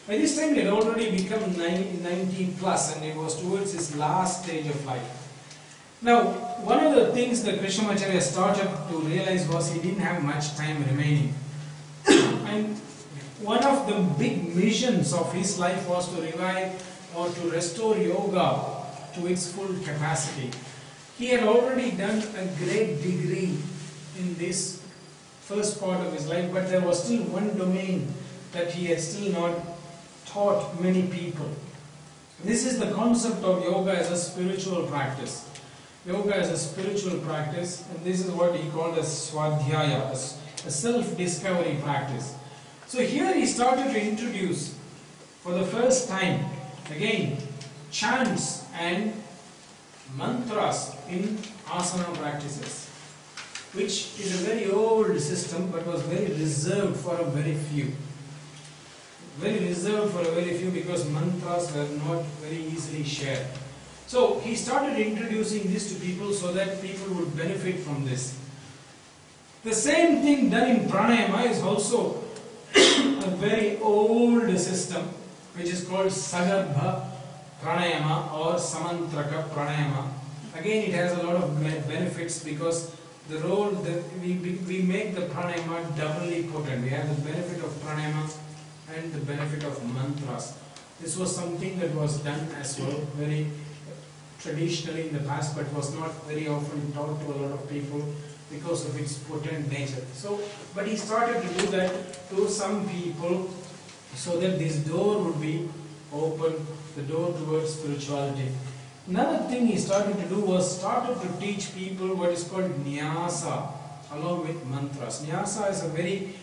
By this time he had already become 90 plus and he was towards his last stage of life. Now, one of the things that Krishnamacharya started to realize was he didn't have much time remaining. And one of the big missions of his life was to revive or to restore yoga to its full capacity. He had already done a great degree in this first part of his life, but there was still one domain that he had still not taught many people. This is the concept of yoga as a spiritual practice. Yoga as a spiritual practice, and this is what he called as swadhyaya, a self-discovery practice. So here he started to introduce for the first time, again, chants and mantras in asana practices, which is a very old system but was very reserved for a very few. Very reserved for a very few because mantras were not very easily shared. So he started introducing this to people so that people would benefit from this. The same thing done in pranayama is also a very old system which is called Sagarbha Pranayama or Samantraka Pranayama. Again, it has a lot of benefits because the role that we make the pranayama doubly potent. We have the benefit of pranayama and the benefit of mantras. This was something that was done as well very traditionally in the past, but was not very often taught to a lot of people because of its potent nature. So, but he started to do that to some people so that this door would be open, the door towards spirituality. Another thing he started to do was started to teach people what is called nyasa along with mantras. Nyasa is a very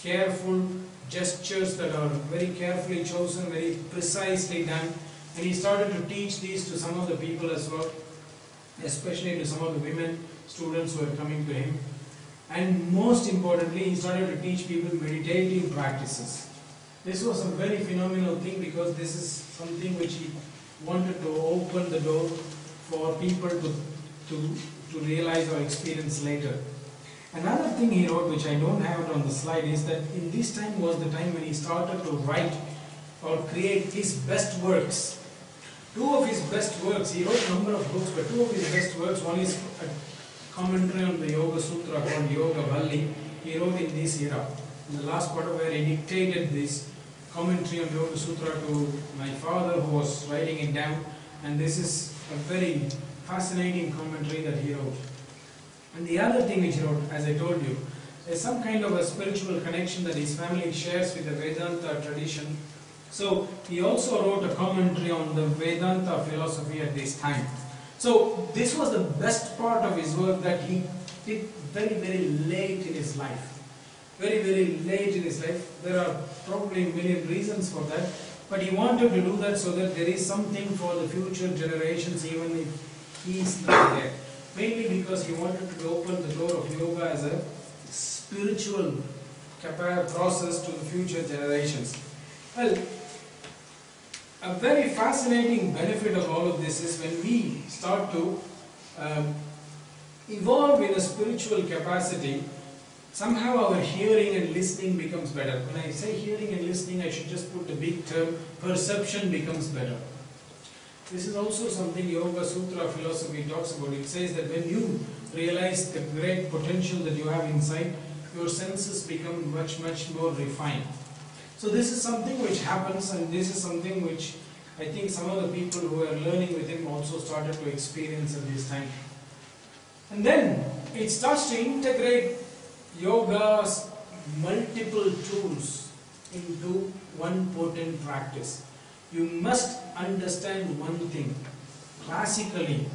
careful gestures that are very carefully chosen, very precisely done. And he started to teach these to some of the people as well, especially to some of the women students who were coming to him. And most importantly, he started to teach people meditative practices. This was a very phenomenal thing because this is something which he wanted to open the door for people to realize or experience later. Another thing he wrote, which I don't have it on the slide, is that in this time was the time when he started to write or create his best works. Two of his best works, he wrote a number of books, but two of his best works, one is a commentary on the Yoga Sutra called Yoga Valli. He wrote in this era. In the last part of where he dictated this commentary on Yoga Sutra to my father who was writing it down, and this is a very fascinating commentary that he wrote. And the other thing which he wrote, as I told you, is some kind of a spiritual connection that his family shares with the Vedanta tradition. So he also wrote a commentary on the Vedanta philosophy at this time. So this was the best part of his work that he did very, very late in his life. Very, very late in his life. There are probably a million reasons for that. But he wanted to do that so that there is something for the future generations even if he is not there. Mainly because he wanted to open the door of yoga as a spiritual process to the future generations. Well, a very fascinating benefit of all of this is when we start to evolve in a spiritual capacity, somehow our hearing and listening becomes better. When I say hearing and listening, I should just put the big term, perception becomes better. This is also something Yoga Sutra philosophy talks about. It says that when you realize the great potential that you have inside, your senses become much, much more refined. So this is something which happens, and this is something which I think some of the people who are learning with him also started to experience at this time. And then it starts to integrate yoga's multiple tools into one potent practice. You must understand one thing. Classically,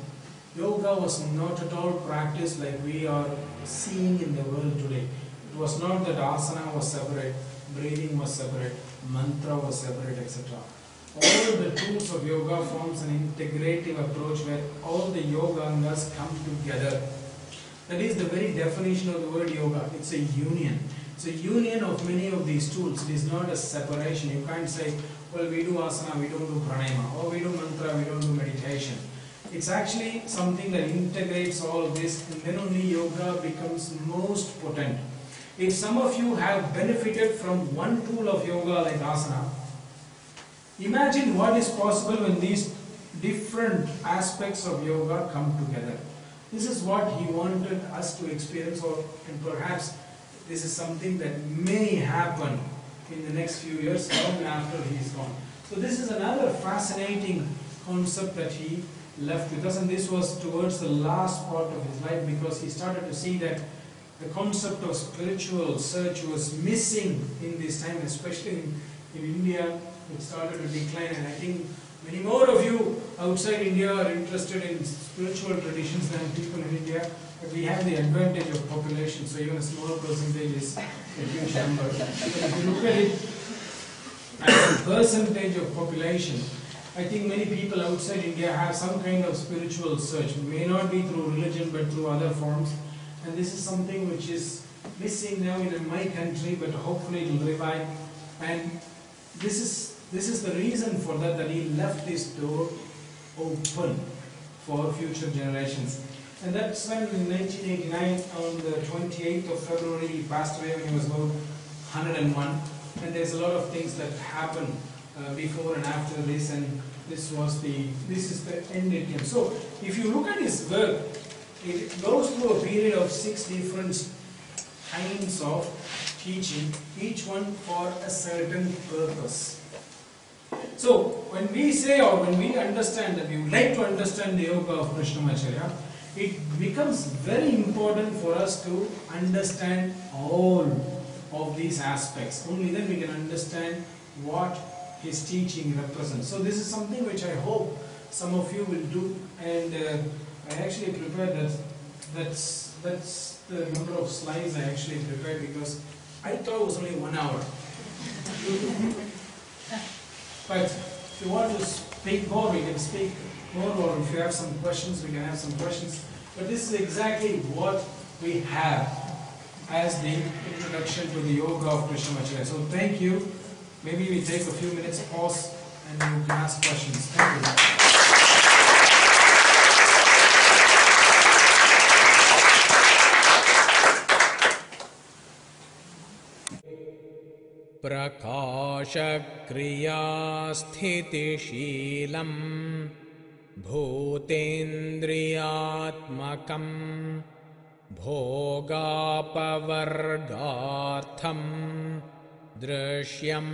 yoga was not at all practiced like we are seeing in the world today. It was not that asana was separate, breathing was separate, mantra was separate, etc. All the tools of yoga forms an integrative approach where all the yogangas come together. That is the very definition of the word yoga. It's a union. It's a union of many of these tools. It is not a separation. You can't say, well, we do asana, we don't do pranayama, or we do mantra, we don't do meditation. It's actually something that integrates all of this, and then only yoga becomes most potent. If some of you have benefited from one tool of yoga like asana, Imagine what is possible when these different aspects of yoga come together. This is what he wanted us to experience, and perhaps this is something that may happen in the next few years, long after he is gone. So this is another fascinating concept that he left with us, and this was towards the last part of his life, because he started to see that the concept of spiritual search was missing in this time, especially in India. It started to decline, and I think many more of you outside India are interested in spiritual traditions than people in India. But we have the advantage of population, so even a small percentage is a huge number. But if you look at it as a percentage of population, I think many people outside India have some kind of spiritual search. It may not be through religion, but through other forms. And this is something which is missing now in my country, but hopefully it will revive. And this is the reason for that he left this door open for future generations. And that's when in 1989, on the 28th of February, he passed away when he was about 101. And there's a lot of things that happened before and after this, and this is the end it came. So if you look at his work, it goes through a period of 6 different kinds of teaching, each one for a certain purpose. So when we say, or when we understand that we would like to understand the yoga of Krishnamacharya, it becomes very important for us to understand all of these aspects. Only then we can understand what his teaching represents. So this is something which I hope some of you will do, and I actually prepared that. That's the number of slides I actually prepared, because I thought it was only 1 hour. But if you want to speak more, we can speak more, or if you have some questions, we can have some questions. But this is exactly what we have as the introduction to the yoga of Krishnamacharya. So thank you. Maybe we take a few minutes pause and you can ask questions. Thank you. प्रकाशक्रियास्थितिशीलं भूतेन्द्रियात्मकं भोगापवर्गार्थं दृश्यम्